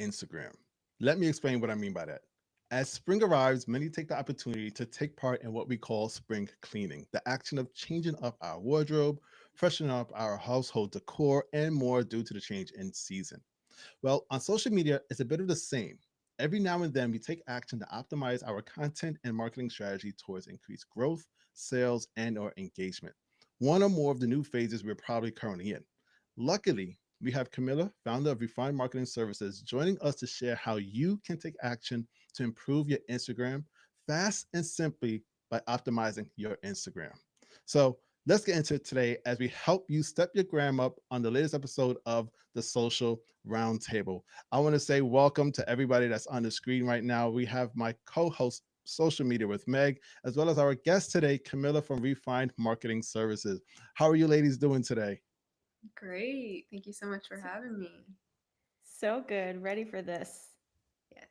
Instagram. Let me explain what I mean by that. As spring arrives, many take the opportunity to take part in what we call spring cleaning, the action of changing up our wardrobe, freshening up our household decor, and more due to the change in season. Well, on social media, it's a bit of the same. Every now and then, we take action to optimize our content and marketing strategy towards increased growth, sales, and/or engagement. One or more of the new phases we're probably currently in. Luckily, we have Camilla, founder of Refined Marketing Services, joining us to share how you can take action to improve your Instagram fast and simply by optimizing your Instagram. So let's get into it today as we help you step your gram up on the latest episode of the Social Roundtable. I want to say welcome to everybody that's on the screen right now. We have my co-host social media with Meg, as well as our guest today, Camilla from Refined Marketing Services. How are you ladies doing today? Great. Thank you so much for having me. So good. Ready for this. Yes.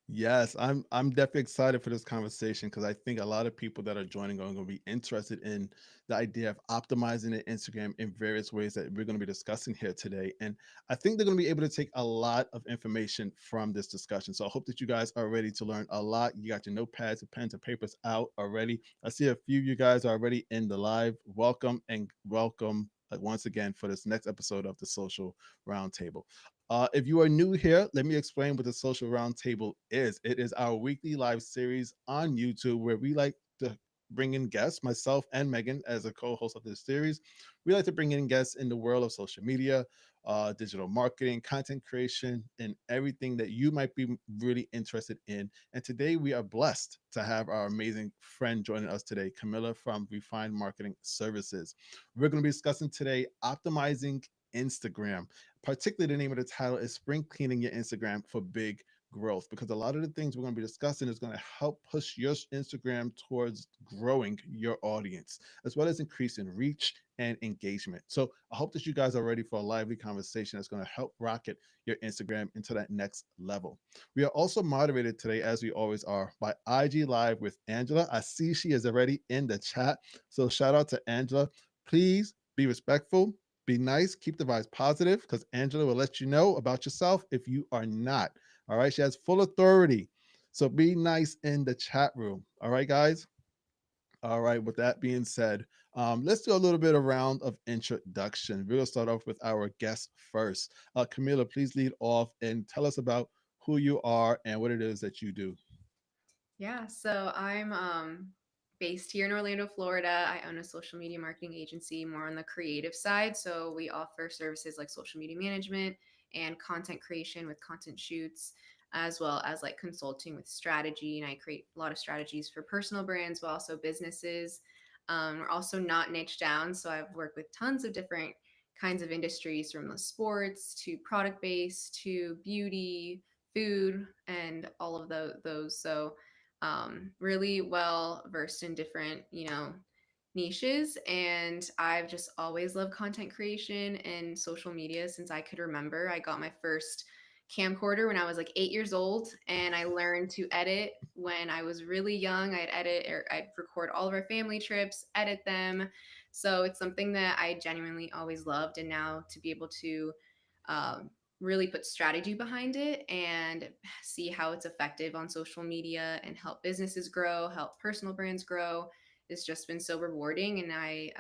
Yes, I'm definitely excited for this conversation because I think a lot of people that are joining are going to be interested in the idea of optimizing their Instagram in various ways that we're going to be discussing here today. And I think they're going to be able to take a lot of information from this discussion. So I hope that you guys are ready to learn a lot. You got your notepads and pens and papers out already. I see a few of you guys are already in the live. Welcome and welcome once again for this next episode of the Social Roundtable. If you are new here, let me explain what the Social Roundtable is. It is our weekly live series on YouTube where we like to bring in guests, myself and Megan as a co-host of this series. We like to bring in guests in the world of social media, digital marketing, content creation, and everything that you might be really interested in. And today we are blessed to have our amazing friend joining us today, Camilla from Refined Marketing Services. We're going to be discussing today optimizing Instagram. Particularly, the name of the title is Spring Cleaning Your Instagram for Big Growth, because a lot of the things we're going to be discussing is going to help push your Instagram towards growing your audience, as well as increasing reach and engagement. So I hope that you guys are ready for a lively conversation that's going to help rocket your Instagram into that next level. We are also moderated today, as we always are, by IG Live with Angela. I see she is already in the chat. So shout out to Angela. Please be respectful, be nice, keep the vibes positive, because Angela will let you know about yourself if you are not. All right. She has full authority. So be nice in the chat room. All right, guys. All right. With that being said, let's do a little bit of round of introduction. We're going to start off with our guest first. Camila, please lead off and tell us about who you are and what it is that you do. Yeah. So I'm based here in Orlando, Florida. I own a social media marketing agency more on the creative side. So we offer services like social media management and content creation with content shoots, as well as like consulting with strategy. And I create a lot of strategies for personal brands, but also businesses. We're also not niche down. So I've worked with tons of different kinds of industries from the sports to product based to beauty, food, and all of those. So really well versed in different, niches. And I've just always loved content creation and social media since I could remember. I got my first camcorder when I was like 8 years old, and I learned to edit when I was really young. I'd record all of our family trips, edit them. So it's something that I genuinely always loved. And now to be able to really put strategy behind it and see how it's effective on social media and help businesses grow, help personal brands grow. It's just been so rewarding, and I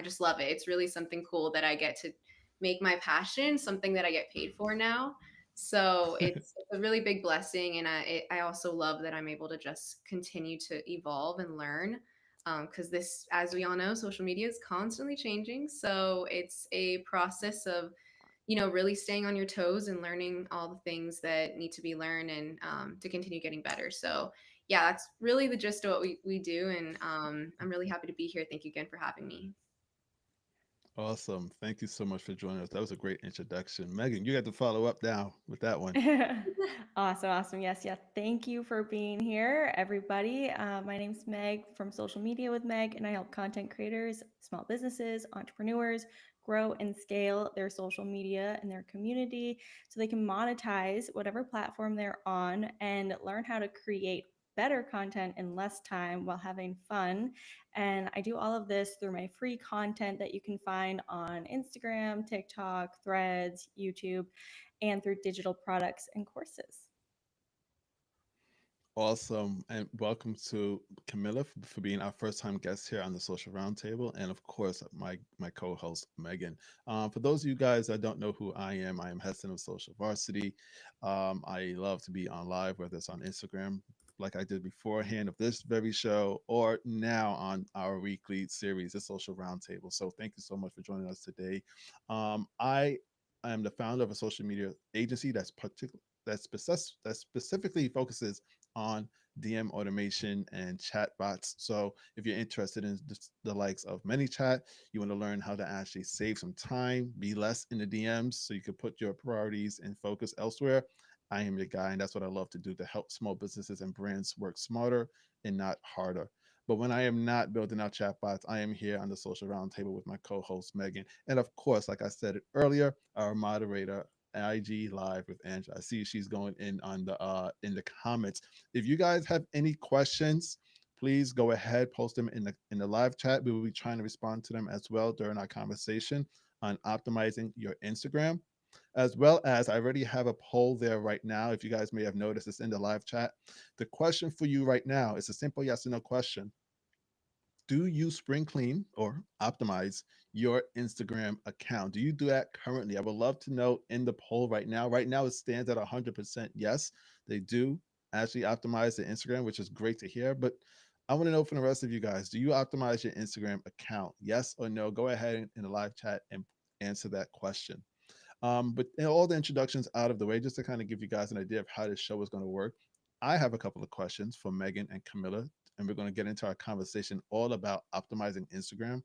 just love it. It's really something cool that I get to make my passion something that I get paid for now. So it's a really big blessing, and I also love that I'm able to just continue to evolve and learn. Because this, as we all know, social media is constantly changing. So it's a process of really staying on your toes and learning all the things that need to be learned and to continue getting better. So, yeah, that's really the gist of what we do. And I'm really happy to be here. Thank you again for having me. Awesome. Thank you so much for joining us. That was a great introduction. Megan, you got to follow up now with that one. Awesome, awesome. Yes, yeah. Thank you for being here, everybody. My name's Meg from Social Media with Meg, and I help content creators, small businesses, entrepreneurs grow and scale their social media and their community so they can monetize whatever platform they're on and learn how to create better content in less time while having fun. And I do all of this through my free content that you can find on Instagram, TikTok, Threads, YouTube. and through digital products and courses. Awesome. And welcome to Camilla for being our first time guest here on the Social Roundtable. And of course, my co host, Megan. For those of you guys that don't know who I am Heston of Social Varsity. I love to be on live, whether it's on Instagram, like I did beforehand of this very show, or now on our weekly series, the Social Roundtable. So thank you so much for joining us today. I am the founder of a social media agency that specifically focuses on DM automation and chat bots. So if you're interested in the likes of Manychat, you want to learn how to actually save some time, be less in the DMs so you can put your priorities and focus elsewhere. I am your guy, and that's what I love to do to help small businesses and brands work smarter and not harder. But when I am not building out chatbots, I am here on the Social Roundtable with my co-host Megan, and of course, like I said earlier, our moderator IG Live with Angela. I see she's going in the comments. If you guys have any questions, please go ahead, post them in the live chat. We will be trying to respond to them as well during our conversation on optimizing your Instagram. As well as I already have a poll there right now. If you guys may have noticed, it's in the live chat. The question for you right now is a simple yes or no question. Do you spring clean or optimize your Instagram account? Do you do that currently? I would love to know in the poll right now. Right now, it stands at 100% yes. They do actually optimize the Instagram, which is great to hear. But I want to know from the rest of you guys, do you optimize your Instagram account? Yes or no? Go ahead in the live chat and answer that question. But all the introductions out of the way, just to kind of give you guys an idea of how this show is going to work, I have a couple of questions for Megan and Camilla, and we're going to get into our conversation all about optimizing Instagram.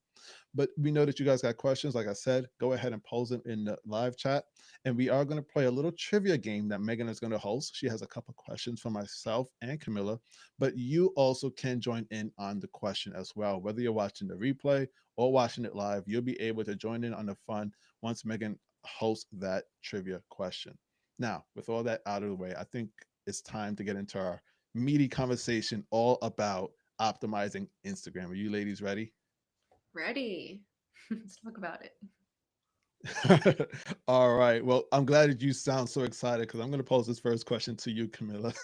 But we know that you guys got questions. Like I said, go ahead and pose them in the live chat. And we are going to play a little trivia game that Megan is going to host. She has a couple of questions for myself and Camilla, but you also can join in on the question as well. Whether you're watching the replay or watching it live, you'll be able to join in on the fun once Megan hosts that trivia question. Now, with all that out of the way, I think it's time to get into our meaty conversation all about optimizing Instagram. Are you ladies ready? Ready. Let's talk about it. All right. Well, I'm glad that you sound so excited because I'm going to pose this first question to you, Camilla.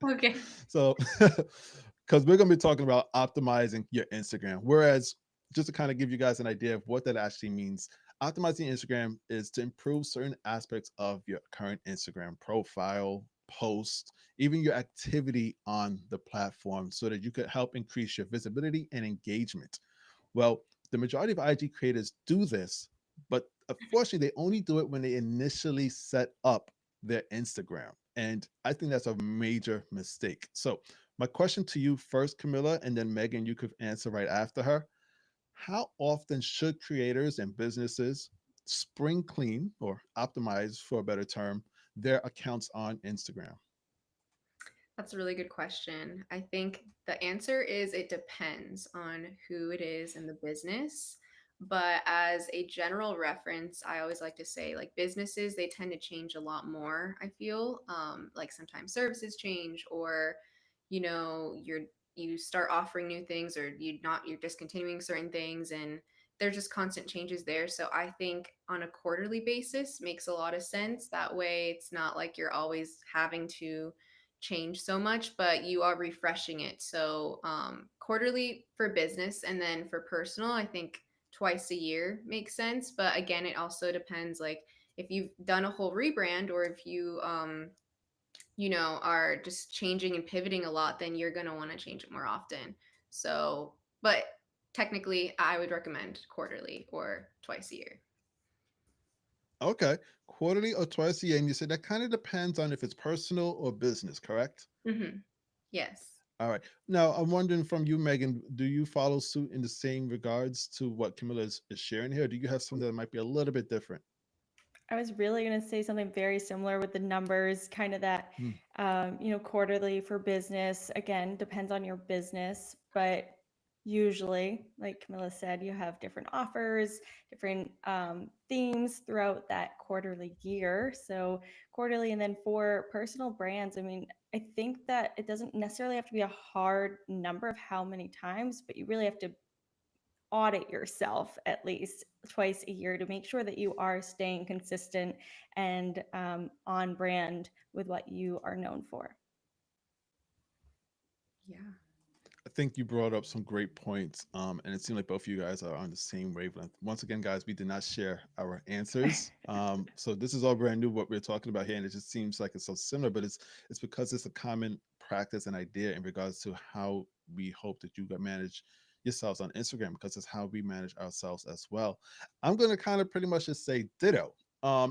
Okay. So, because we're going to be talking about optimizing your Instagram. Whereas, just to kind of give you guys an idea of what that actually means, optimizing Instagram is to improve certain aspects of your current Instagram profile, post, even your activity on the platform so that you could help increase your visibility and engagement. Well, the majority of IG creators do this, but unfortunately, they only do it when they initially set up their Instagram. And I think that's a major mistake. So, my question to you first, Camilla, and then Megan, you could answer right after her. How often should creators and businesses spring clean or optimize, for a better term, their accounts on Instagram? That's a really good question. I think the answer is it depends on who it is in the business. But as a general reference, I always like to say like businesses, they tend to change a lot more, I feel. Like sometimes services change or, you start offering new things or you're discontinuing certain things and there's just constant changes there. So I think on a quarterly basis makes a lot of sense. That way it's not like you're always having to change so much, but you are refreshing it. So quarterly for business, and then for personal, I think twice a year makes sense. But again, it also depends. Like if you've done a whole rebrand, or if you are just changing and pivoting a lot, then you're gonna want to change it more often. So, but technically, I would recommend quarterly or twice a year. Okay, quarterly or twice a year. And you said that kind of depends on if it's personal or business, correct? Yes. All right. Now, I'm wondering from you, Megan, do you follow suit in the same regards to what Camilla is sharing here? Or do you have something that might be a little bit different? I was really going to say something very similar with the numbers, kind of that, Hmm. quarterly for business. Again, depends on your business, but usually, like Camilla said, you have different offers, different themes throughout that quarterly year. So, quarterly, and then for personal brands, I mean, I think that it doesn't necessarily have to be a hard number of how many times, but you really have to audit yourself at least twice a year to make sure that you are staying consistent and on brand with what you are known for. Yeah. I think you brought up some great points, and it seemed like both of you guys are on the same wavelength. Once again, guys, we did not share our answers, so this is all brand new what we're talking about here, and it just seems like it's so similar, but it's because it's a common practice and idea in regards to how we hope that you manage yourselves on Instagram, because it's how we manage ourselves as well. I'm going to kind of pretty much just say ditto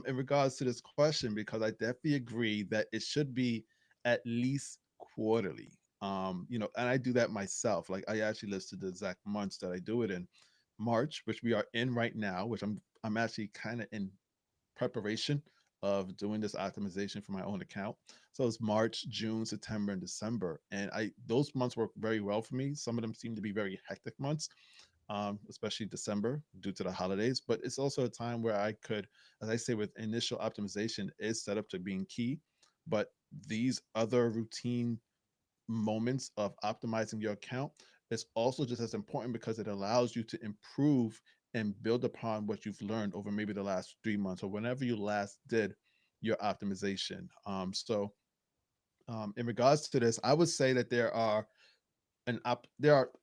in regards to this question, because I definitely agree that it should be at least quarterly. And I do that myself. Like, I actually listed the exact months that I do it in. March, which we are in right now, which I'm actually kind of in preparation of doing this optimization for my own account. So it's March, June, September, and December, and I those months work very well for me. Some of them seem to be very hectic months, especially December due to the holidays. But it's also a time where I could, as I say, with initial optimization, is set up to being key. But these other routine moments of optimizing your account is also just as important, because it allows you to improve and build upon what you've learned over maybe the last 3 months or whenever you last did your optimization. In regards to this, I would say that there are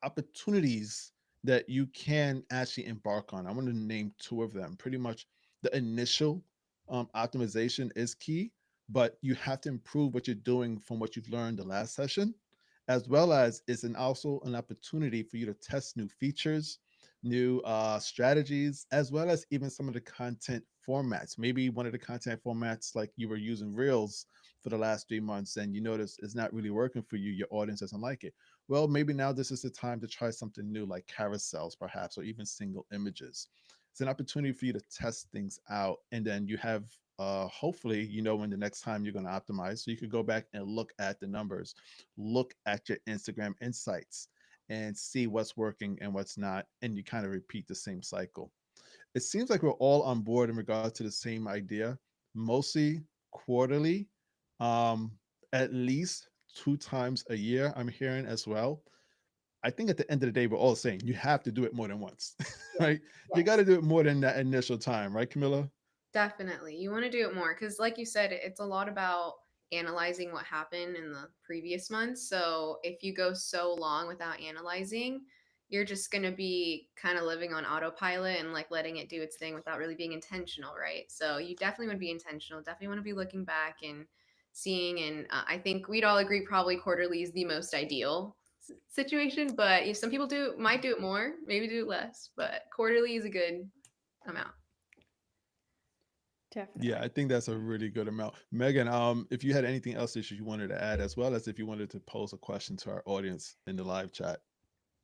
opportunities that you can actually embark on. I want to name two of them. Pretty much, the initial optimization is key, but you have to improve what you're doing from what you've learned the last session, as well as it's also an opportunity for you to test new features, new strategies, as well as even some of the content formats. Maybe one of the content formats, like you were using Reels for the last 3 months, and you notice it's not really working for you. Your audience doesn't like it. Well, maybe now this is the time to try something new, like carousels, perhaps, or even single images. It's an opportunity for you to test things out, and then you have hopefully, when the next time you're going to optimize, so you could go back and look at the numbers, look at your Instagram insights, and see what's working and what's not, and you kind of repeat the same cycle. It seems like we're all on board in regard to the same idea, mostly quarterly, um, at least 2 times a year. I'm hearing as well. I think at the end of the day, we're all saying you have to do it more than once, Yeah. right? You got Yes. to do it more than that initial time, right, Camilla? Definitely. You want to do it more because, like you said, it's a lot about analyzing what happened in the previous months. So, if you go so long without analyzing, you're just going to be kind of living on autopilot and like letting it do its thing without really being intentional, right? So, you definitely want to be intentional, definitely want to be looking back and seeing. And I think we'd all agree probably quarterly is the most ideal situation. But if some people might do it more, maybe do it less, but quarterly is a good amount. Yeah, Definitely. I think that's a really good amount. Megan, if you had anything else that you wanted to add, as well as if you wanted to pose a question to our audience in the live chat.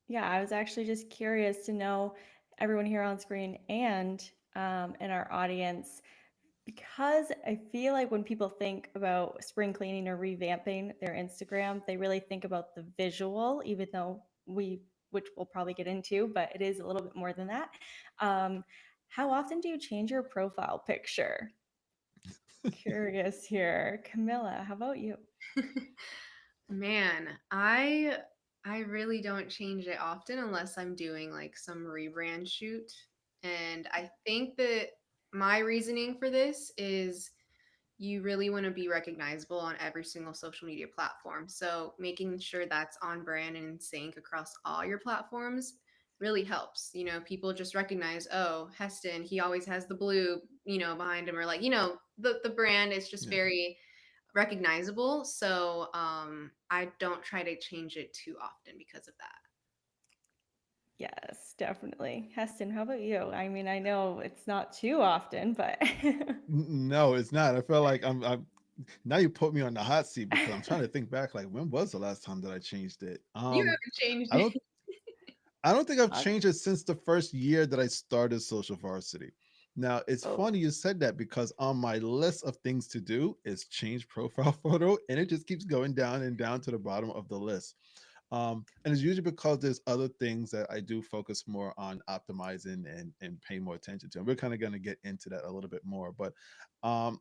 Yeah, I was actually just curious to know everyone here on screen and in our audience, because I feel like when people think about spring cleaning or revamping their Instagram, they really think about the visual, even though which we'll probably get into, but it is a little bit more than that. Um, how often do you change your profile picture? Curious here. Camilla, how about you? Man, I really don't change it often unless I'm doing like some rebrand shoot. And I think that my reasoning for this is you really want to be recognizable on every single social media platform. So making sure that's on brand and in sync across all your platforms really helps. People just recognize, oh, Heston, he always has the blue, behind him, or like, the brand is just Yeah. very recognizable. So I don't try to change it too often because of that. Yes, definitely. Heston, how about you? I mean, I know it's not too often, but No, it's not. I feel like I'm now you put me on the hot seat, because I'm trying to think back, like, when was the last time that I changed it? You haven't changed I it. don't I don't think I've Uh, changed it since the first year that I started Social Varsity. Now, it's oh, funny you said that, because on my list of things to do is change profile photo, and it just keeps going down and down to the bottom of the list. And it's usually because there's other things that I do focus more on optimizing and pay more attention to. And we're kind of going to get into that a little bit more. But um,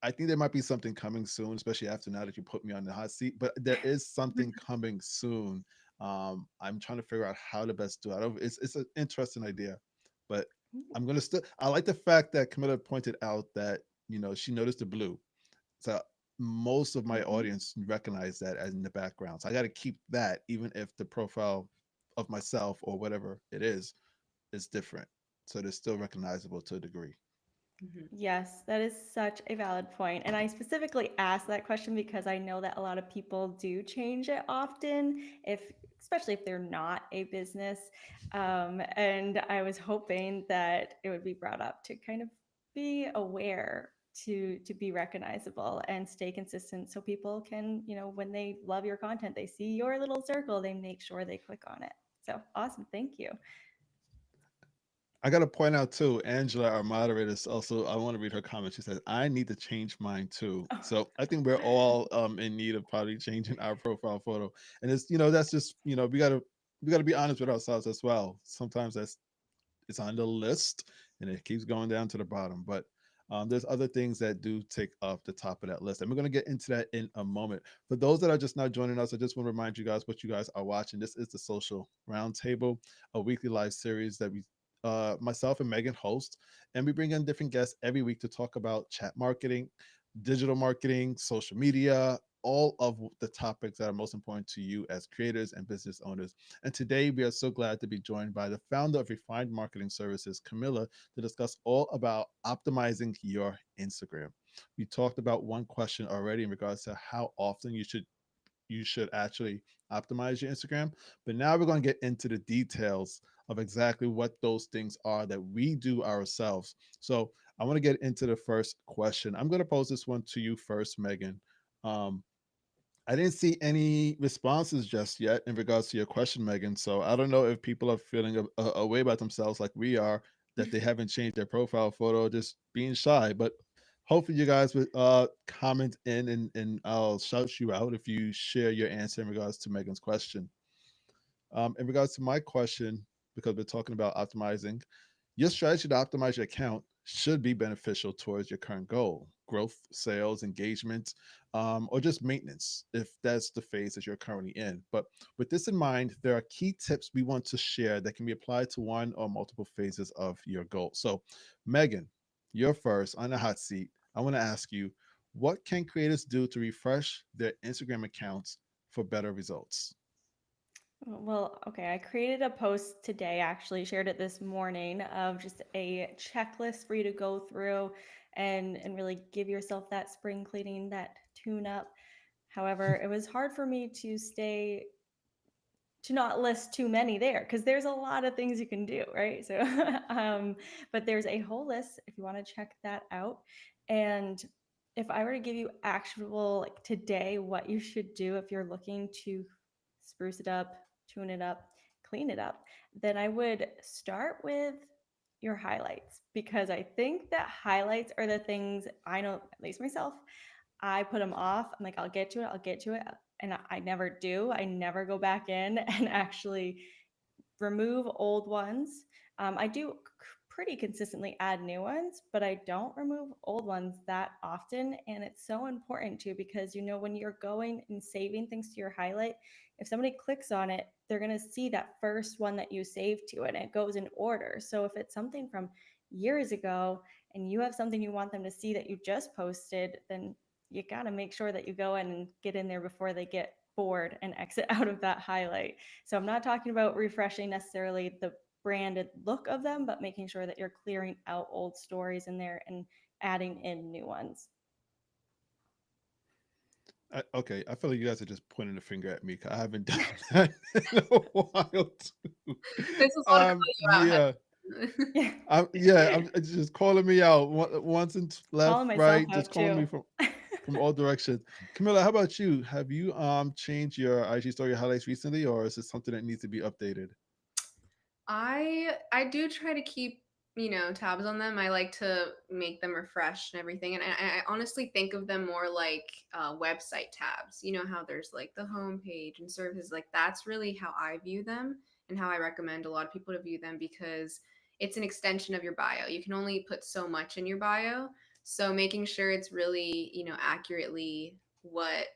I think there might be something coming soon, especially after now that you put me on the hot seat. But there is something coming soon. I'm trying to figure out how to best do it. It's an interesting idea, but Ooh. I'm gonna still. I like the fact that Camilla pointed out that she noticed the blue. So most of my Mhm. audience recognize that as in the background. So I got to keep that, even if the profile of myself or whatever it is different. So they're still recognizable to a degree. Mhm. Yes, that is such a valid point. And I specifically asked that question because I know that a lot of people do change it often, especially if they're not a business. And I was hoping that it would be brought up to kind of be aware to be recognizable and stay consistent so people can, when they love your content, they see your little circle, they make sure they click on it. So awesome. Thank you. I got to point out too, Angela, our moderator, is also. I want to read her comment. She says, "I need to change mine too." So I think we're all in need of probably changing our profile photo. And it's that's just we gotta be honest with ourselves as well. Sometimes it's on the list and it keeps going down to the bottom. But there's other things that do take off the top of that list. And we're going to get into that in a moment. For those that are just now joining us, I just want to remind you guys what you guys are watching. This is the Social Roundtable, a weekly live series that myself and Megan host. And we bring in different guests every week to talk about chat marketing, digital marketing, social media, all of the topics that are most important to you as creators and business owners. And today we are so glad to be joined by the founder of Refined Marketing Services, Camilla, to discuss all about optimizing your Instagram. We talked about one question already in regards to how often you should actually optimize your Instagram. But now we're going to get into the details of exactly what those things are that we do ourselves. So I want to get into the first question. I'm going to pose this one to you first, Megan. Um, I didn't see any responses just yet in regards to your question, Megan. So I don't know if people are feeling a way about themselves like we are, that they haven't changed their profile photo, just being shy. But hopefully you guys would comment in, and I'll shout you out if you share your answer in regards to Megan's question. In regards to my question, because we're talking about optimizing, your strategy to optimize your account should be beneficial towards your current goal, growth, sales, engagement, or just maintenance, if that's the phase that you're currently in. But with this in mind, there are key tips we want to share that can be applied to one or multiple phases of your goal. So, Megan, you're first on the hot seat. I want to ask you, what can creators do to refresh their Instagram accounts for better results? Well, okay, I created a post today, actually shared it this morning, of just a checklist for you to go through and really give yourself that spring cleaning, that tune up. However, it was hard for me to not list too many there because there's a lot of things you can do, right? So but there's a whole list if you want to check that out. And if I were to give you actual, like, today, what you should do if you're looking to spruce it up, tune it up, clean it up, then I would start with your highlights, because I think that highlights are the things, I know, at least myself, I put them off. I'm like, I'll get to it. I'll get to it. And I never do. I never go back in and actually remove old ones. I do pretty consistently add new ones, but I don't remove old ones that often. And it's so important too, because when you're going and saving things to your highlight, if somebody clicks on it, they're going to see that first one that you saved to it, and it goes in order. So if it's something from years ago and you have something you want them to see that you just posted, then you got to make sure that you go in and get in there before they get bored and exit out of that highlight. So I'm not talking about refreshing necessarily the branded look of them, but making sure that you're clearing out old stories in there and adding in new ones. Okay, I feel like you guys are just pointing the finger at me 'cause I haven't done that in a while too. This is all to call you out, Yeah, Heather. Yeah, I'm it's just calling me out once and left, calling myself right, just out calling me too. from all directions. Camilla, how about you? Have you changed your IG story highlights recently, or is it something that needs to be updated? I do try to keep, tabs on them. I like to make them refreshed and everything. And I honestly think of them more like website tabs. You know how there's like the home page and services, like that's really how I view them and how I recommend a lot of people to view them, because it's an extension of your bio. You can only put so much in your bio. So making sure it's really, accurately what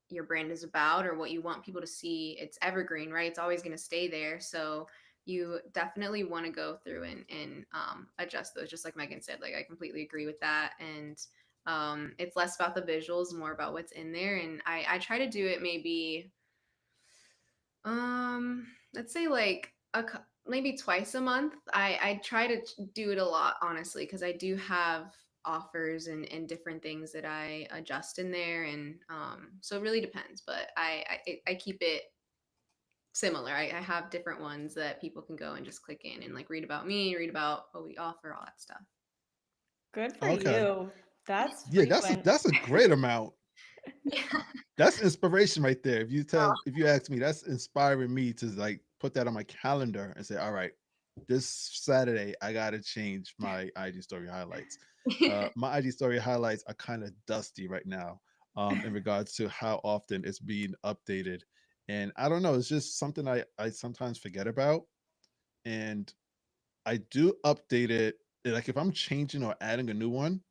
your brand is about or what you want people to see, it's evergreen, right? It's always going to stay there. So you definitely want to go through and adjust those, just like Megan said. Like, I completely agree with that. And it's less about the visuals, more about what's in there. And I try to do it maybe let's say like maybe twice a month. I try to do it a lot, honestly, because I do have offers and different things that I adjust in there, and so it really depends. But I keep it similar. I have different ones that people can go and just click in and like read about me, read about what we offer, all that stuff. Good for Okay. you. That's Yeah, frequent. that's a great amount. Yeah. That's inspiration right there. If you ask me, that's inspiring me to like put that on my calendar and say, all right, this Saturday I gotta change my IG story highlights. My IG story highlights are kind of dusty right now, in regards to how often it's being updated. And I don't know, it's just something I sometimes forget about. And I do update it. Like if I'm changing or adding a new one,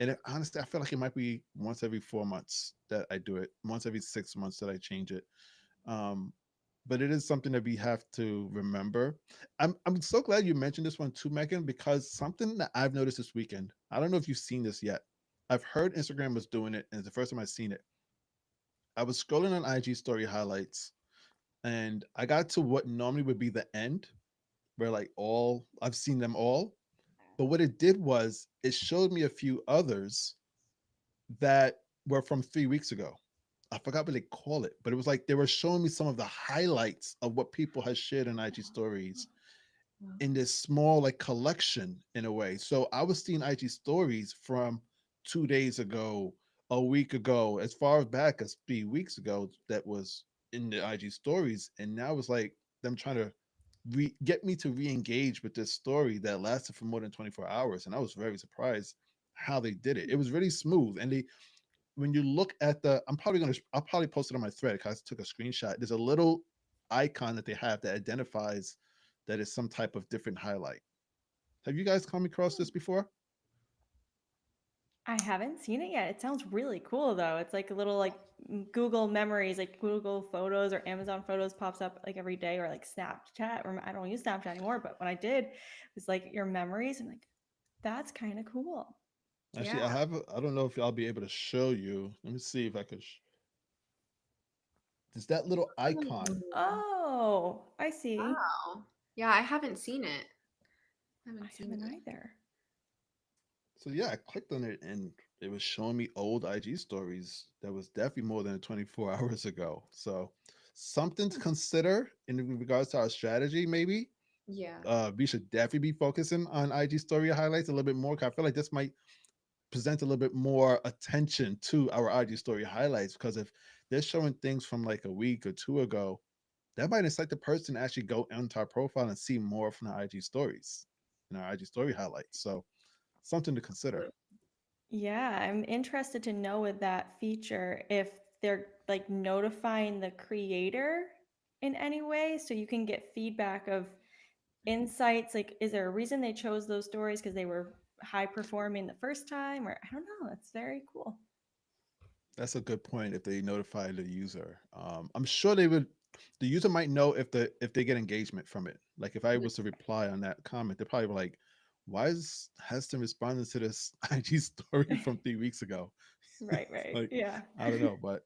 and honestly, I feel like it might be once every 4 months that I do it. Once every 6 months that I change it. Um, but it is something that we have to remember. I'm so glad you mentioned this one too, Megan, because something that I've noticed this weekend. I don't know if you've seen this yet. I've heard Instagram was doing it, and it's the first time I've seen it. I was scrolling on IG story highlights, and I got to what normally would be the end, where like all I've seen them all. But what it did was it showed me a few others that were from 3 weeks ago. I forgot what they call it, but it was like they were showing me some of the highlights of what people had shared in IG stories in this small like collection in a way. So I was seeing IG stories from 2 days ago, a week ago, as far back as 3 weeks ago that was in the IG stories. And now it's like them trying to get me to re-engage with this story that lasted for more than 24 hours. And I was very surprised how they did it. It was really smooth. And they when you look at I'll probably post it on my thread because I took a screenshot. There's a little icon that they have that identifies that is some type of different highlight. Have you guys come across this before? I haven't seen it yet. It sounds really cool though. It's like a little like Google Memories, like Google Photos or Amazon Photos pops up like every day, or like Snapchat. Or I don't use Snapchat anymore, but when I did, it was like your memories. I'm like, that's kind of cool. Actually, Yeah. I don't know if I'll be able to show you. Let me see if I could. There's that little icon. Oh, Oh, I see. wow. Yeah, I haven't seen it. I I haven't seen haven't it. either. So yeah, I clicked on it and it was showing me old IG stories that was definitely more than 24 hours ago. So something to consider in regards to our strategy, maybe. Yeah. We should definitely be focusing on IG story highlights a little bit more. 'Cause I feel like this might present a little bit more attention to our IG story highlights because if they're showing things from like a week or two ago, that might incite the person to actually go into our profile and see more from the IG stories and our IG story highlights. So something to consider. Yeah, I'm interested to know with that feature if they're like notifying the creator in any way so you can get feedback of insights. Like, is there a reason they chose those stories because they were high performing the first time? Or I don't know. That's very cool. That's a good point. If they notify the user, I'm sure they would. The user might know if they get engagement from it. Like if I was to reply on that comment, they're probably like, "Why is Heston responding to this IG story from 3 weeks ago?" Right, right. Like Yeah. I don't know, but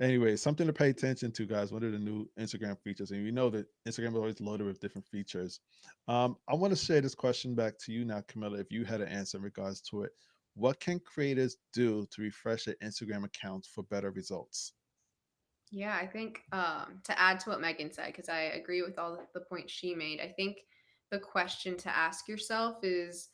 anyway, something to pay attention to, guys. What are the new Instagram features? And we know that Instagram is always loaded with different features. I want to share this question back to you now, Camilla. If you had an answer in regards to it, what can creators do to refresh their Instagram accounts for better results? Yeah, I think to add to what Megan said, because I agree with all the points she made, I think the question to ask yourself is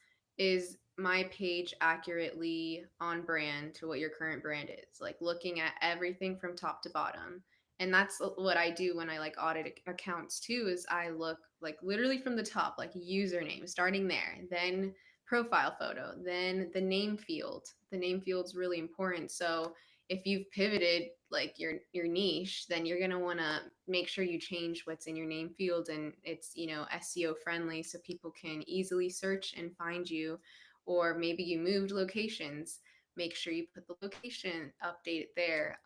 my page accurately on brand to what your current brand is? Like looking at everything from top to bottom. And that's what I do when I like audit accounts too, is I look like literally from the top, like username, starting there, then profile photo, then the name field. The name field's really important. So if you've pivoted like your niche, then you're going to want to make sure you change what's in your name field and it's, SEO friendly so people can easily search and find you. Or maybe you moved locations, make sure you put the location, update it there.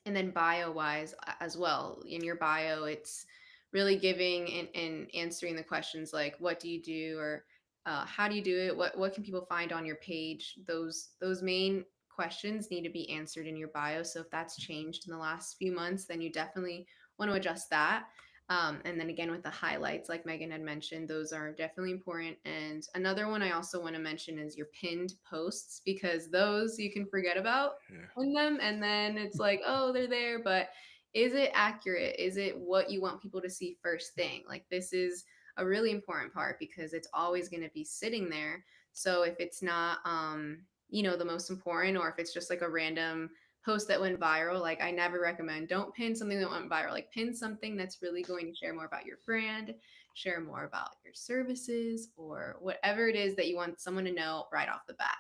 And then bio wise as well, in your bio, it's really giving and answering the questions like, what do you do, or how do you do it, what can people find on your page. Those main questions need to be answered in your bio. So if that's changed in the last few months, then you definitely want to adjust that. And then again, with the highlights, like Megan had mentioned, those are definitely important. And another one I also want to mention is your pinned posts, because those you can forget about Yeah. in them, and then it's like, oh, they're there, but is it accurate? Is it what you want people to see first thing? Like, this is a really important part, because it's always going to be sitting there. So if it's not the most important, or if it's just like a random post that went viral, like, I never recommend, don't pin something that went viral. Like, pin something that's really going to share more about your brand, share more about your services, or whatever it is that you want someone to know right off the bat.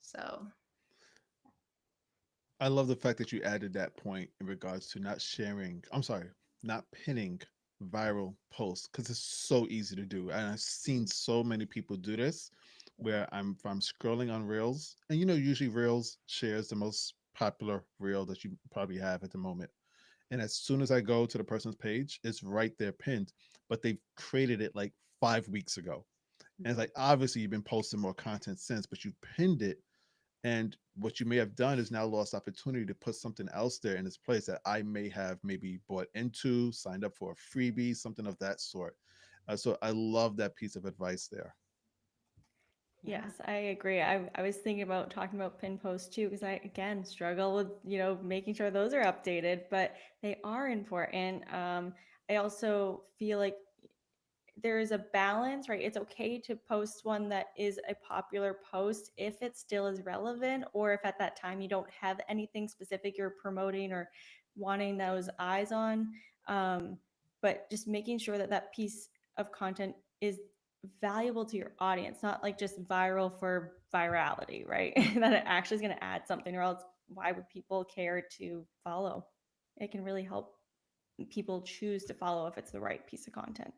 So I love the fact that you added that point in regards to not sharing, I'm sorry, not pinning viral posts, because it's so easy to do. And I've seen so many people do this where if I'm scrolling on Reels, and usually Reels shares the most popular reel that you probably have at the moment. And as soon as I go to the person's page, it's right there pinned, but they've created it like 5 weeks ago. And it's like, obviously, you've been posting more content since, but you pinned it. And what you may have done is now lost opportunity to put something else there in its place that I may have maybe bought into, signed up for a freebie, something of that sort. So I love that piece of advice there. yeah. Yes, I agree. I was thinking about talking about pin posts too, because I again struggle with, making sure those are updated, but they are important. I also feel like there is a balance, right? It's okay to post one that is a popular post if it still is relevant, or if at that time you don't have anything specific you're promoting or wanting those eyes on. But just making sure that that piece of content is valuable to your audience, not like just viral for virality, right? That it actually is going to add something, or else why would people care to follow? It can really help people choose to follow if it's the right piece of content.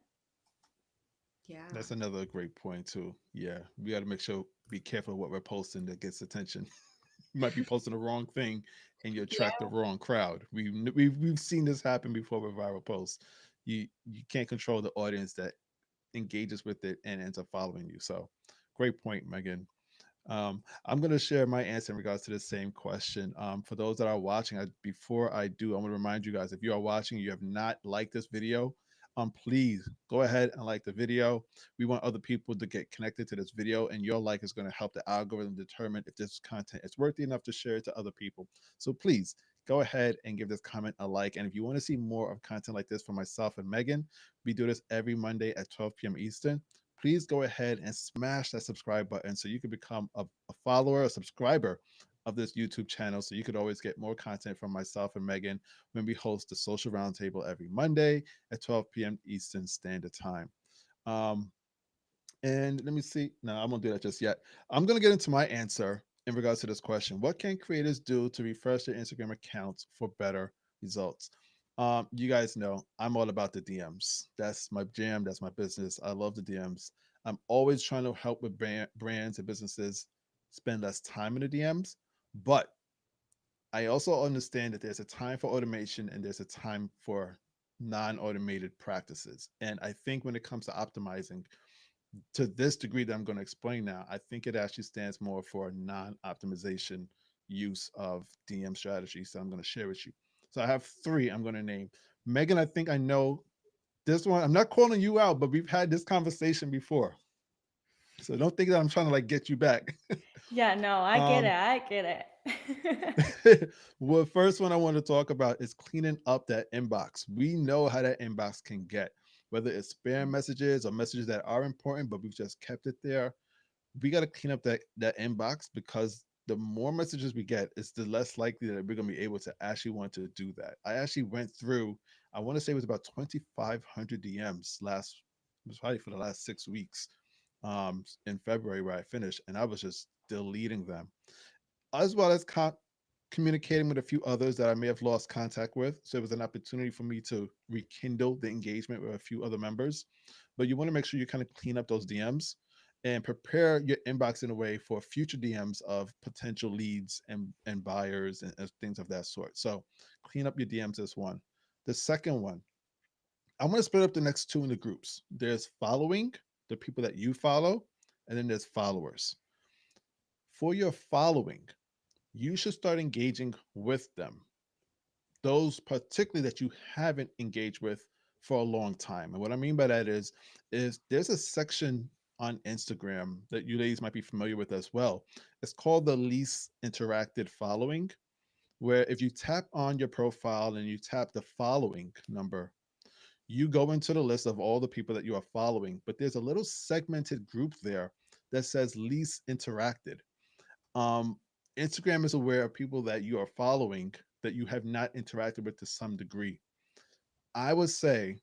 Yeah. That's another great point too. Yeah, we got to make sure, be careful what we're posting that gets attention. You might be posting the wrong thing, and you attract the wrong crowd. We've seen this happen before with viral posts. You can't control the audience that engages with it and ends up following you. So, great point, Megan. I'm going to share my answer in regards to the same question. For those that are watching, before I do, I want to remind you guys, if you are watching, you have not liked this video, please go ahead and like the video. We want other people to get connected to this video, and your like is going to help the algorithm determine if this content is worthy enough to share it to other people. So please go ahead and give this comment a like. And if you want to see more of content like this from myself and Megan, we do this every Monday at 12 p.m. Eastern. Please go ahead and smash that subscribe button so you can become a follower, a subscriber of this YouTube channel, so you could always get more content from myself and Megan when we host the Social Roundtable every Monday at 12 p.m. Eastern Standard Time. Um, and let me see. No, I won't do that just yet. I'm going to get into my answer in regards to this question. What can creators do to refresh their Instagram accounts for better results? You guys know I'm all about the DMs. That's my jam. That's my business. I love the DMs. I'm always trying to help with brands and businesses spend less time in the DMs. But I also understand that there's a time for automation and there's a time for non-automated practices. And I think when it comes to optimizing, to this degree that I'm going to explain now, I think it actually stands more for non-optimization use of DM strategies that I'm going to share with you. So I have three I'm going to name. Megan, I think I know this one. I'm not calling you out, but we've had this conversation before. So don't think that I'm trying to like get you back. Yeah, no, I get it. um, I get it. well, first one I want to talk about is cleaning up that inbox. We know how that inbox can get, whether it's spam messages or messages that are important, but we've just kept it there. We got to clean up that inbox, because the more messages we get, it's the less likely that we're going to be able to actually want to do that. I actually went through, I want to say it was about 2,500 DMs it was probably for the last 6 weeks, in February where I finished, and I was just deleting them, as well as communicating with a few others that I may have lost contact with. So it was an opportunity for me to rekindle the engagement with a few other members. But you want to make sure you kind of clean up those DMs. and prepare your inbox in a way for future DMs of potential leads and buyers and things of that sort. So clean up your DMs as one. The second one, I'm going to split up the next two into groups. There's following, the people that you follow, and then there's followers. For your following, you should start engaging with them, those particularly that you haven't engaged with for a long time. And what I mean by that is there's a section on Instagram that you ladies might be familiar with as well. It's called the least interacted following, where if you tap on your profile and you tap the following number, you go into the list of all the people that you are following, but there's a little segmented group there that says least interacted. um, Instagram is aware of people that you are following that you have not interacted with to some degree. I would say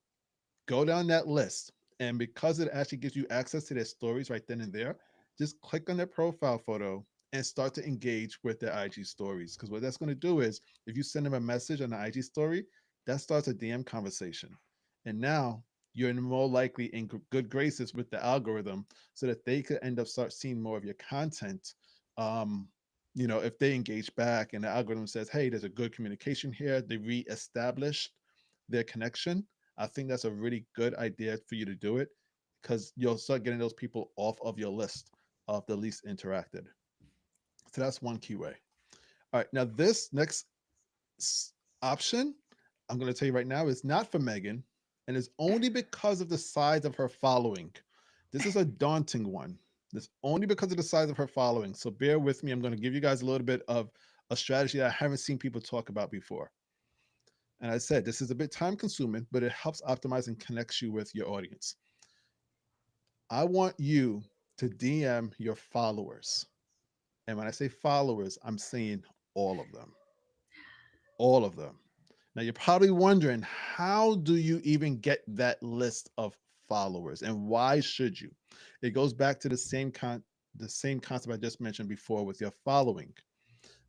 go down that list. And because it actually gives you access to their stories right then and there, just click on their profile photo and start to engage with their IG stories. Because what that's going to do is if you send them a message on the IG story, that starts a DM conversation. And now you're more likely in good graces with the algorithm so that they could end up start seeing more of your content. Um, if they engage back and the algorithm says, hey, there's a good communication here, they re-established their connection. I think that's a really good idea for you to do it because you'll start getting those people off of your list of the least interacted. So that's one key way. All right. Now, this next option, I'm going to tell you right now, is not for Megan, and it's only because of the size of her following. This is a daunting one. It's only because of the size of her following. So bear with me. I'm going to give you guys a little bit of a strategy that I haven't seen people talk about before. And I said, this is a bit time consuming, but it helps optimize and connects you with your audience. I want you to DM your followers. And when I say followers, I'm saying all of them. All of them. Now you're probably wondering, how do you even get that list of followers and why should you? It goes back to the same concept I just mentioned before with your following.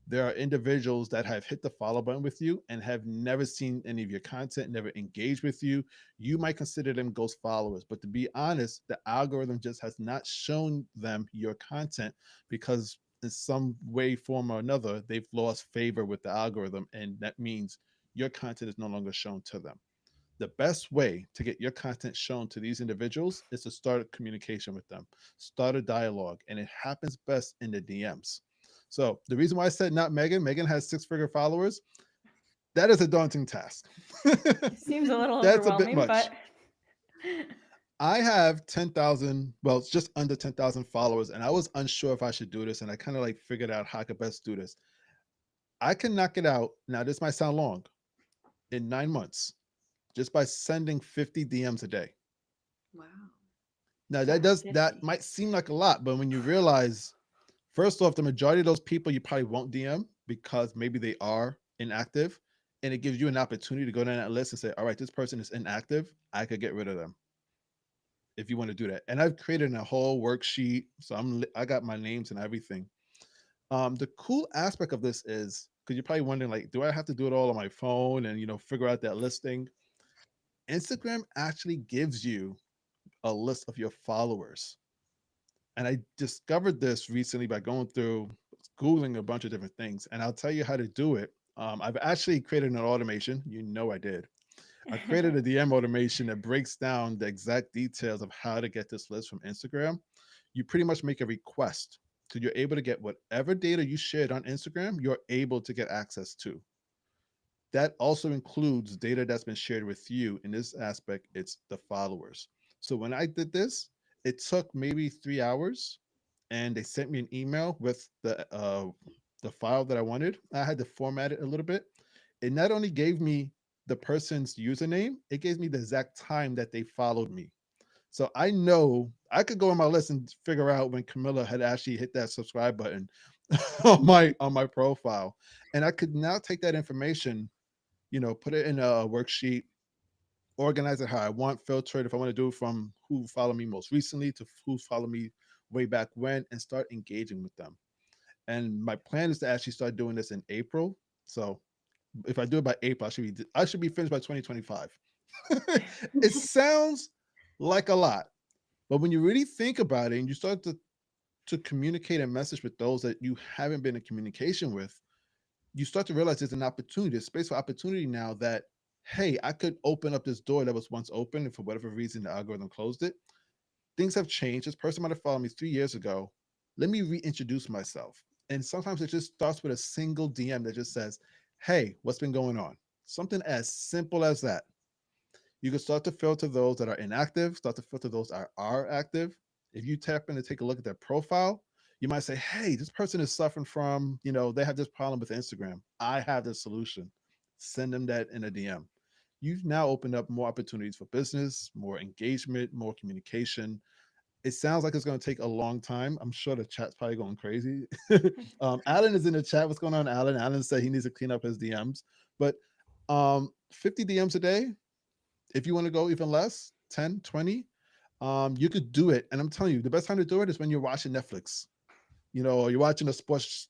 There are individuals that have hit the follow button with you and have never seen any of your content, never engaged with you. You might consider them ghost followers, but to be honest, the algorithm just has not shown them your content because in some way, form, or another, they've lost favor with the algorithm. And that means your content is no longer shown to them. The best way to get your content shown to these individuals is to start a communication with them, start a dialogue, and it happens best in the DMs. So the reason why I said not Megan, Megan has six-figure followers. That is a daunting task. Seems a little That's a bit overwhelming, much. but I have 10,000, well, it's just under 10,000 followers, and I was unsure if I should do this, and I kind of like figured out how I could best do this. I can knock it out. Now, this might sound long, in 9 months, just by sending 50 DMs a day. Wow. Now, wow, that 50. might seem like a lot, but when you realize, first off, the majority of those people you probably won't DM because maybe they are inactive, and it gives you an opportunity to go down that list and say, all right, this person is inactive. I could get rid of them if you want to do that. And I've created a whole worksheet, so I got my names and everything. The cool aspect of this is because you're probably wondering, like, do I have to do it all on my phone and figure out that listing? Instagram actually gives you a list of your followers. And I discovered this recently by going through Googling a bunch of different things. And I'll tell you how to do it. I've actually created an automation. I did. I created a DM automation that breaks down the exact details of how to get this list from Instagram. You pretty much make a request. So you're able to get whatever data you shared on Instagram, you're able to get access to. That also includes data that's been shared with you. In this aspect, it's the followers. So when I did this, it took maybe 3 hours, and they sent me an email with the file that I wanted. I had to format it a little bit. It not only gave me the person's username, it gave me the exact time that they followed me. So I know I could go on my list and figure out when Camilla had actually hit that subscribe button on my profile, and I could now take that information, put it in a worksheet, organize it how I want, filter it if I want to do it from who followed me most recently to who followed me way back when, and start engaging with them. And my plan is to actually start doing this in April. So if I do it by April, I should be finished by 2025. It sounds like a lot, But when you really think about it and you start to communicate a message with those that you haven't been in communication with, you start to realize there's an opportunity, there's space for opportunity now that, hey, I could open up this door that was once open and for whatever reason the algorithm closed it. Things have changed. This person might have followed me 3 years ago. Let me reintroduce myself. And sometimes it just starts with a single DM that just says, hey, what's been going on? Something as simple as that. You can start to filter those that are inactive, start to filter those that are active. If you tap in and take a look at their profile, you might say, hey, this person is suffering from, they have this problem with Instagram. I have the solution. Send them that in a DM. You've now opened up more opportunities for business, more engagement, more communication. It sounds like it's going to take a long time. I'm sure the chat's probably going crazy. Alan is in the chat. What's going on, Alan? Alan said he needs to clean up his DMs. But 50 DMs a day, if you want to go even less, 10, 20, you could do it. And I'm telling you, the best time to do it is when you're watching Netflix, or you're watching a sports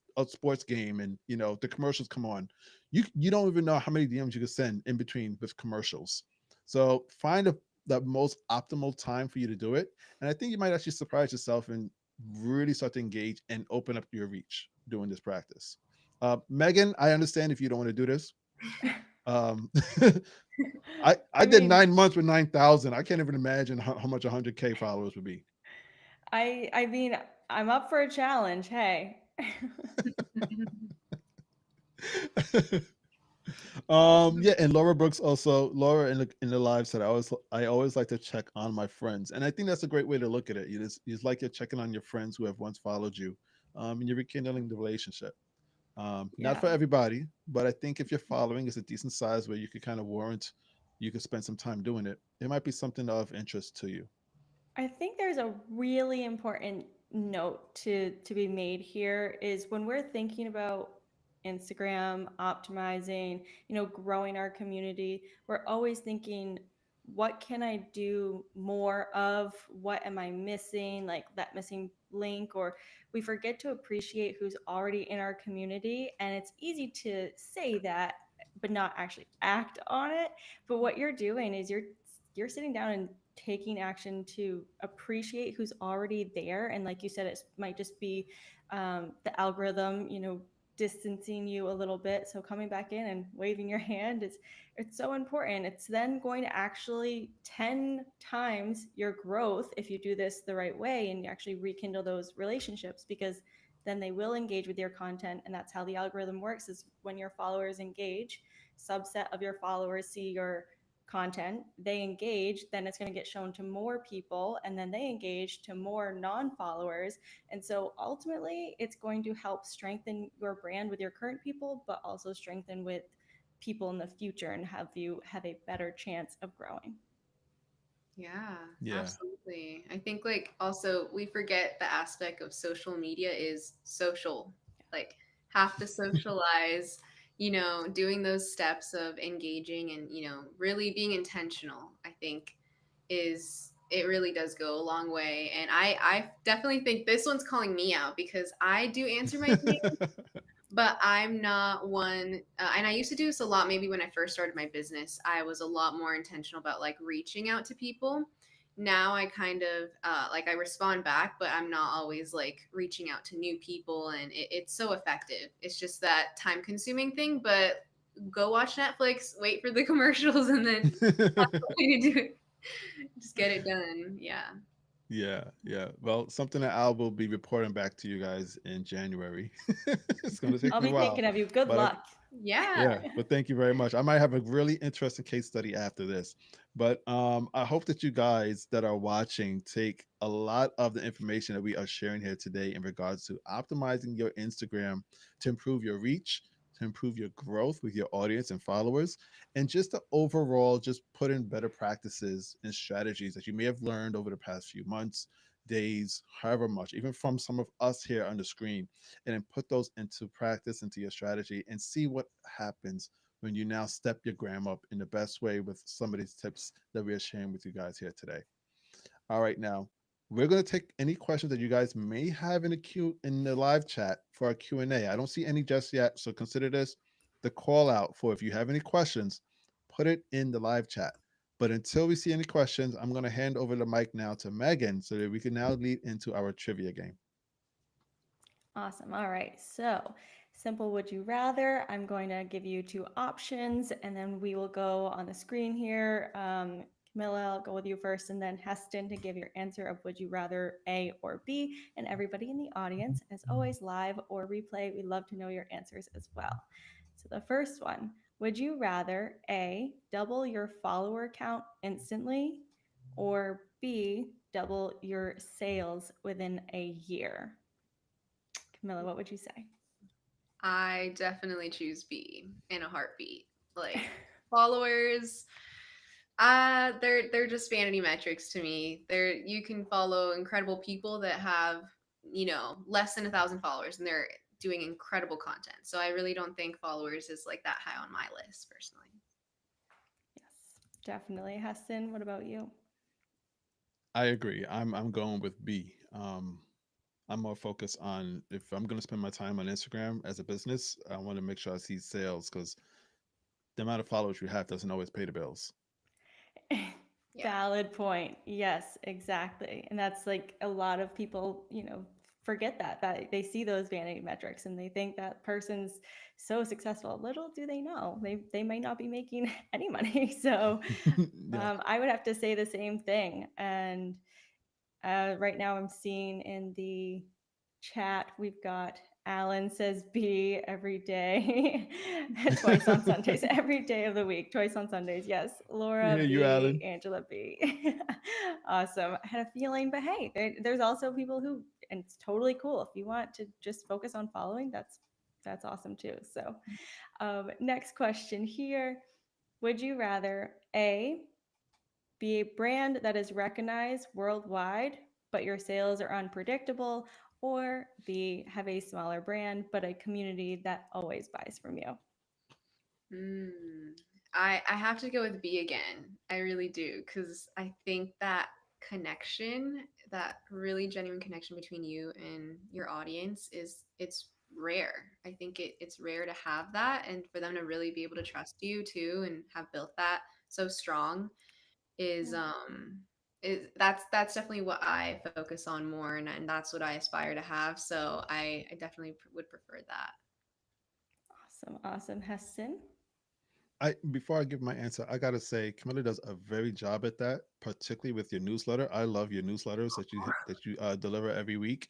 game and the commercials come on. You don't even know how many DMs you can send in between with commercials. So find the most optimal time for you to do it. And I think you might actually surprise yourself and really start to engage and open up your reach doing this practice. Megan, I understand if you don't want to do this. Um, I did mean, 9 months with 9,000. I can't even imagine how much 100K followers would be. I mean, I'm up for a challenge. Hey. Yeah, and Laura Brooks also, Laura in the live said I always like to check on my friends, and I think that's a great way to look at it. You just like you're checking on your friends who have once followed you, and you're rekindling the relationship. Not Yeah. for everybody, but I think if you're following is a decent size where you could kind of warrant, you could spend some time doing it. It might be something of interest to you. I think there's a really important note to be made here is when we're thinking about Instagram optimizing, growing our community, we're always thinking, what can I do more of? What am I missing? Like that missing link, or we forget to appreciate who's already in our community. And it's easy to say that, but not actually act on it. But what you're doing is you're sitting down and taking action to appreciate who's already there. And like you said, it might just be the algorithm, distancing you a little bit. So coming back in and waving your hand is it's so important. It's then going to actually 10 times your growth if you do this the right way and you actually rekindle those relationships, because then they will engage with your content. And that's how the algorithm works, is when your followers engage, subset of your followers see your content, they engage, then it's going to get shown to more people, and then they engage to more non-followers. And so ultimately it's going to help strengthen your brand with your current people, but also strengthen with people in the future and have you have a better chance of growing. Yeah, Yeah. absolutely. I think like also we forget the aspect of social media is social. Like have to socialize, doing those steps of engaging and, really being intentional, I think is it really does go a long way. And I definitely think this one's calling me out because I do answer my DMs, but I'm not one. And I used to do this a lot. Maybe when I first started my business, I was a lot more intentional about like reaching out to people. Now I kind of like I respond back, but I'm not always like reaching out to new people, and it's so effective. It's just that time consuming thing. But go watch Netflix, wait for the commercials, and then that's the way to do it. Just get it done. Yeah. Yeah, yeah. Well, something that I will be reporting back to you guys in January. It's going to take I'll me a be while, thinking of you. Good but luck. Yeah. yeah, but thank you very much. I might have a really interesting case study after this. But I hope that you guys that are watching take a lot of the information that we are sharing here today in regards to optimizing your Instagram to improve your reach, to improve your growth with your audience and followers, and just to overall just put in better practices and strategies that you may have learned over the past few months, days, however much, even from some of us here on the screen, and then put those into practice, into your strategy, and see what happens when you now step your gram up in the best way with some of these tips that we are sharing with you guys here today. All right, now we're going to take any questions that you guys may have in the live chat for our Q&A. I don't see any just yet, so consider this the call out for if you have any questions, put it in the live chat. But until we see any questions, I'm going to hand over the mic now to Megan so that we can now lead into our trivia game. Awesome. All right. So, simple would you rather? I'm going to give you two options and then we will go on the screen here. Camilla, I'll go with you first, and then Heston to give your answer of would you rather A or B. And everybody in the audience, as always, live or replay, we love to know your answers as well. So, the first one, would you rather A, double your follower count instantly, or B, double your sales within a year? Camilla, what would you say? I definitely choose B in a heartbeat. Like followers, they're just vanity metrics to me. You can follow incredible people that have, less than 1,000 followers and they're doing incredible content. So I really don't think followers is like that high on my list personally. Yes, definitely. Heston, what about you? I agree. I'm going with B. I'm more focused on if I'm going to spend my time on Instagram as a business, I want to make sure I see sales because the amount of followers you have doesn't always pay the bills. Yeah. Valid point. Yes, exactly. And that's like a lot of people, forget that they see those vanity metrics and they think that person's so successful. Little do they know they might not be making any money. So Yeah. I would have to say the same thing. And right now, I'm seeing in the chat, we've got Alan says B every day, twice on Sundays, every day of the week, twice on Sundays. Yes, Laura Yeah, you, B, Alan. Angela B. Awesome. I had a feeling, but hey, there's also people who, and it's totally cool. If you want to just focus on following, that's awesome too. So, next question here: would you rather A, be a brand that is recognized worldwide, but your sales are unpredictable, or B, have a smaller brand, but a community that always buys from you? Mm. I have to go with B again. I really do because I think that connection, that really genuine connection between you and your audience it's rare. I think it's rare to have that and for them to really be able to trust you too and have built that so strong is that's definitely what I focus on more and that's what I aspire to have. So I definitely would prefer that. Awesome, awesome. Heston? I before I give my answer, I gotta say Camilla does a very job at that, particularly with your newsletter. I love your newsletters that you deliver every week.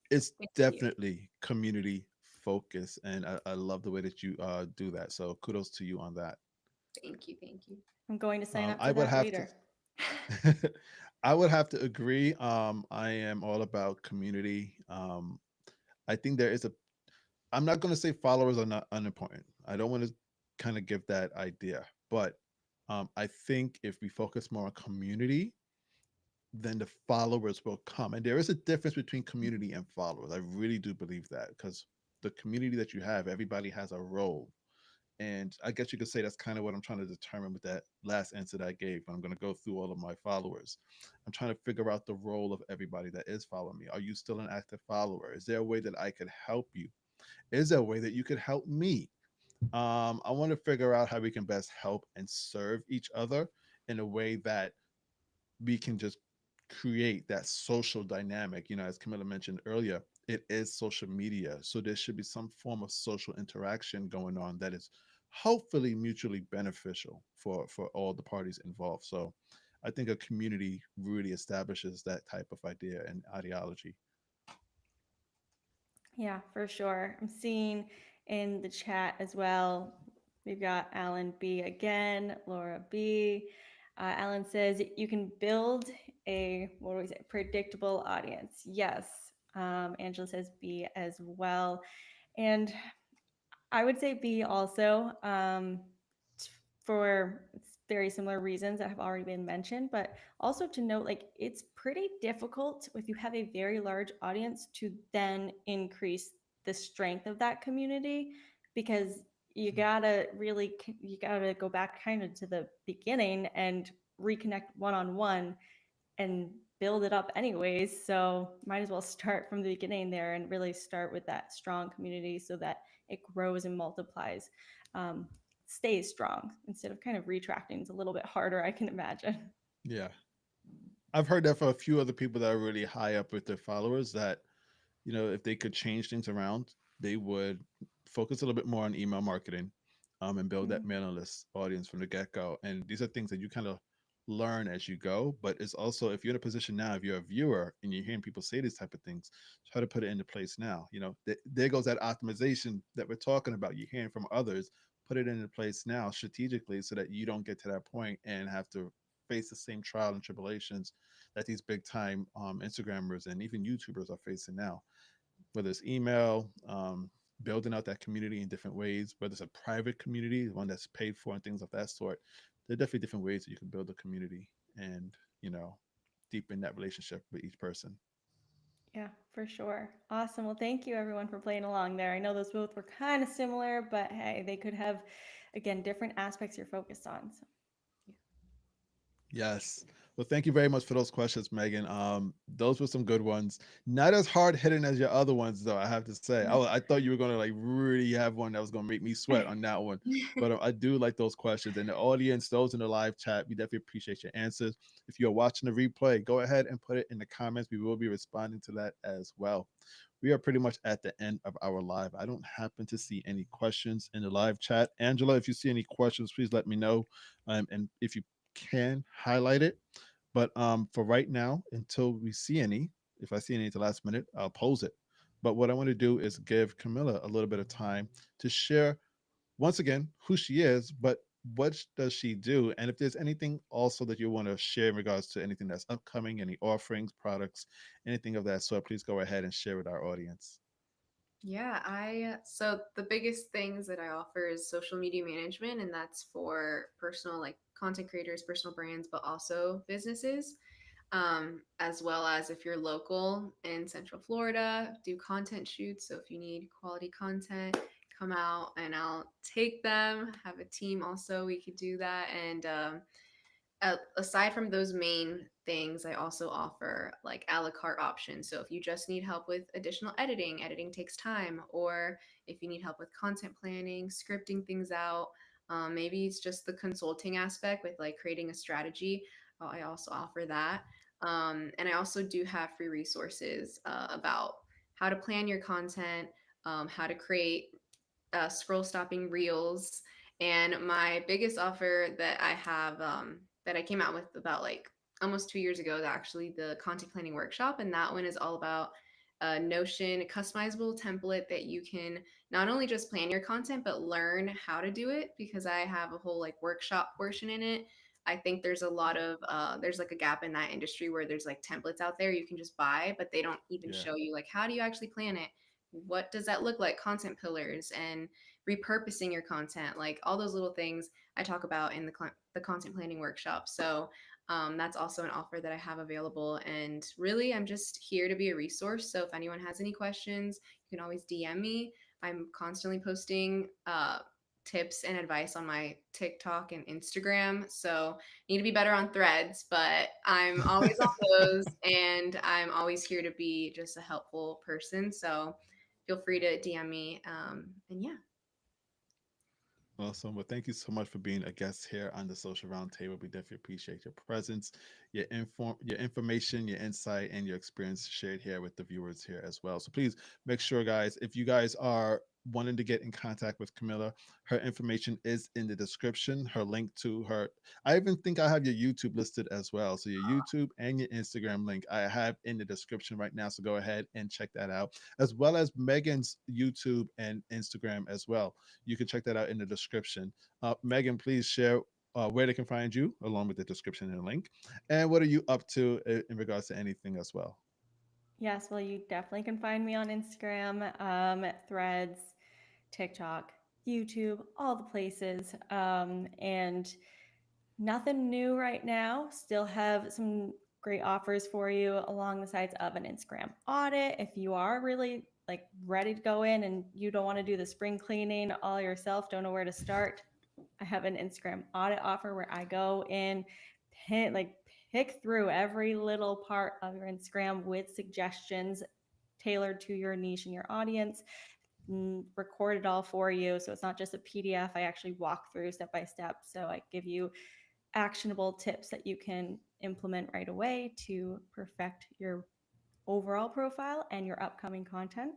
It's Thank you. definitely community focused, and I love the way that you do that. So kudos to you on that. Thank you. Thank you. I'm going to sign up I for would that have later. to. I would have to agree. I am all about community. I think there is a. I'm not going to say followers are not unimportant. I don't want to kind of give that idea, but I think if we focus more on community, then the followers will come. And there is a difference between community and followers. I really do believe that because the community that you have, everybody has a role. And I guess you could say that's kind of what I'm trying to determine with that last answer that I gave. I'm going to go through all of my followers. I'm trying to figure out the role of everybody that is following me. Are you still an active follower? Is there a way that I could help you? Is there a way that you could help me? I want to figure out how we can best help and serve each other in a way that we can just create that social dynamic. As Camilla mentioned earlier, it is social media. So there should be some form of social interaction going on that is hopefully mutually beneficial for all the parties involved. So I think a community really establishes that type of idea and ideology. Yeah, for sure. I'm seeing in the chat as well. We've got Alan B again, Laura B. Alan says you can build a, what do we say, predictable audience. Yes. Angela says B as well. And I would say B also, for very similar reasons that have already been mentioned, but also to note, like, it's pretty difficult if you have a very large audience to then increase the strength of that community, because you gotta go back kind of to the beginning and reconnect one-on-one and build it up anyways. So might as well start from the beginning there and really start with that strong community so that it grows and multiplies. stays strong instead of kind of retracting. It's a little bit harder, I can imagine. Yeah. I've heard that for a few other people that are really high up with their followers that, if they could change things around, they would focus a little bit more on email marketing, and build that Mhm. mailing list audience from the get go. And these are things that you kind of learn as you go. But it's also, if you're in a position now, if you're a viewer and you're hearing people say these type of things, try to put it into place now. There goes that optimization that we're talking about. You're hearing from others. Put it into place now strategically so that you don't get to that point and have to face the same trial and tribulations that these big time Instagrammers and even YouTubers are facing now, whether it's email, building out that community in different ways, whether it's a private community, one that's paid for, and things of that sort. There are definitely different ways that you can build a community and, deepen that relationship with each person. Yeah, for sure. Awesome. Well, thank you everyone for playing along there. I know those both were kind of similar, but hey, they could have, again, different aspects you're focused on. So, Yes. Well, thank you very much for those questions, Megan. Those were some good ones. Not as hard hitting as your other ones, though. I have to say, I thought you were going to like really have one that was going to make me sweat on that one. But I do like those questions. And the audience, those in the live chat, we definitely appreciate your answers. If you're watching the replay, go ahead and put it in the comments. We will be responding to that as well. We are pretty much at the end of our live. I don't happen to see any questions in the live chat. Angela, if you see any questions, please let me know. And if you can highlight it. But for right now, until we see any, if I see any at the last minute, I'll pose it. But what I want to do is give Camilla a little bit of time to share once again who she is, but what does she do? And if there's anything also that you want to share in regards to anything that's upcoming, any offerings, products, anything of that sort, please go ahead and share with our audience. Yeah, I so the biggest things that I offer is social media management, and that's for personal like content creators, personal brands, but also businesses. As well as if you're local in Central Florida, do content shoots. So if you need quality content, come out and I'll take them. Have a team also, we could do that. And aside from those main things, I also offer like a la carte options. So if you just need help with additional editing, editing takes time, or if you need help with content planning, scripting things out, maybe it's just the consulting aspect with like creating a strategy. I also offer that. And I also do have free resources about how to plan your content, how to create scroll stopping reels. And my biggest offer that I have that I came out with about like almost 2 years ago is actually the content planning workshop. And that one is all about a Notion customizable template that you can not only just plan your content, but learn how to do it because I have a whole like workshop portion in it. I think there's a lot of there's like a gap in that industry where there's like templates out there you can just buy, but they don't even Yeah. show you like how do you actually plan it, what does that look like, content pillars and repurposing your content, like all those little things I talk about in the content planning workshop. So that's also an offer that I have available. And really, I'm just here to be a resource. So if anyone has any questions, you can always DM me. I'm constantly posting tips and advice on my TikTok and Instagram. So I need to be better on threads, but I'm always on those and I'm always here to be just a helpful person. So feel free to DM me. And yeah. Awesome. Well, thank you so much for being a guest here on the Social Roundtable. We definitely appreciate your presence, your information, your insight, and your experience shared here with the viewers here as well. So please make sure, guys, if you guys are wanting to get in contact with Camilla, her information is in the description. Her link to her, I even think I have your YouTube listed as well. So your YouTube and your Instagram link I have in the description right now. So go ahead and check that out, as well as Megan's YouTube and Instagram as well. You can check that out in the description. Megan, please share where they can find you, along with the description and link. And what are you up to in regards to anything as well? yes, well, you definitely can find me on Instagram, Threads, TikTok, YouTube, all the places. And nothing new right now. Still have some great offers for you along the sides of an Instagram audit. If you are really like ready to go in and you don't want to do the spring cleaning all yourself, don't know where to start, I have an Instagram audit offer where I go in, pick through every little part of your Instagram with suggestions tailored to your niche and your audience. record it all for you. So it's not just a PDF. I actually walk through step by step. So I give you actionable tips that you can implement right away to perfect your overall profile and your upcoming content.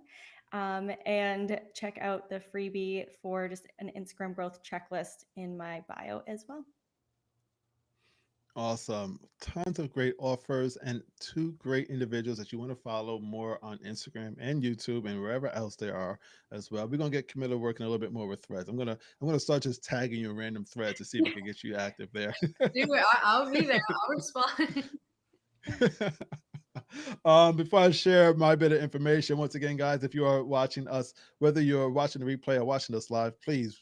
And check out the freebie for just an Instagram growth checklist in my bio as well. Awesome. Tons of great offers and two great individuals that you want to follow more on Instagram and YouTube and wherever else they are as well. We're gonna get Camilla working a little bit more with threads. I'm gonna start just tagging you in random threads to see if I can get you active there. Do it. I'll be there. I'll respond. Before I share my bit of information, once again, guys, if you are watching us, whether you're watching the replay or watching us live, please,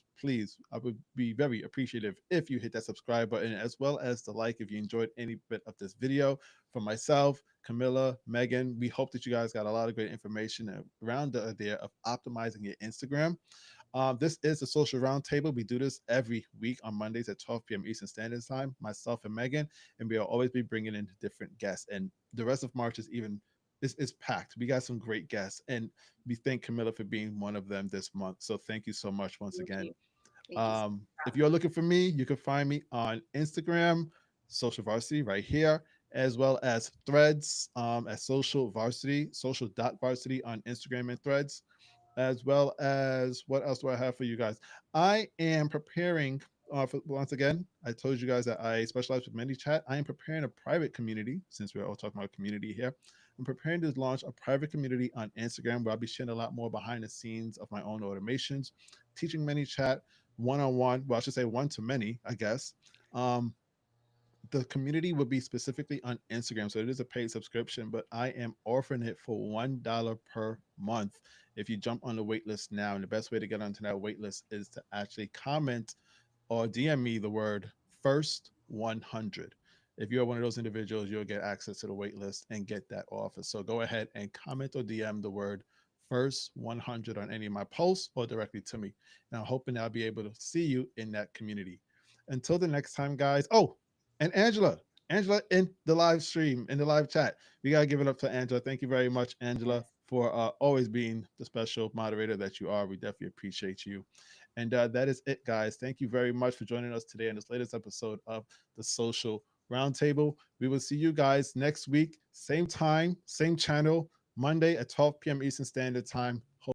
I would be very appreciative if you hit that subscribe button as well as the like if you enjoyed any bit of this video. For myself, Camilla, Megan, we hope that you guys got a lot of great information around the idea of optimizing your Instagram. This is the Social Roundtable. We do this every week on Mondays at 12 p.m. Eastern Standard Time, myself and Megan, and we'll always be bringing in different guests. And the rest of March is packed. We got some great guests, and we thank Camilla for being one of them this month. So thank you so much once Thank again. you. Thank you so much for If having you're me. looking for me, you can find me on Instagram, Social Varsity, right here, as well as Threads at Social Varsity, social.varsity on Instagram and Threads, as well as what else do I have for you guys? I am preparing. Once again, I told you guys that I specialize with Manychat. I am preparing a private community since we're all talking about community here. I'm preparing to launch a private community on Instagram where I'll be sharing a lot more behind the scenes of my own automations, teaching Manychat one on one. Well, I should say one to many, I guess. Um, the community would be specifically on Instagram. So it is a paid subscription, but I am offering it for $1 per month if you jump on the wait list now. And the best way to get onto that wait list is to actually comment or DM me the word first 100. If you're one of those individuals, you'll get access to the wait list and get that offer. So go ahead and comment or DM the word first 100 on any of my posts or directly to me. And I'm hoping I'll be able to see you in that community. Until the next time, guys. Oh, and Angela in the live stream, in the live chat. We got to give it up to Angela. Thank you very much, Angela, Yes. for always being the special moderator that you are. We definitely appreciate you. And that is it, guys. Thank you very much for joining us today in this latest episode of the Social Roundtable. We will see you guys next week, same time, same channel, Monday at 12 p.m. Eastern Standard Time. Hope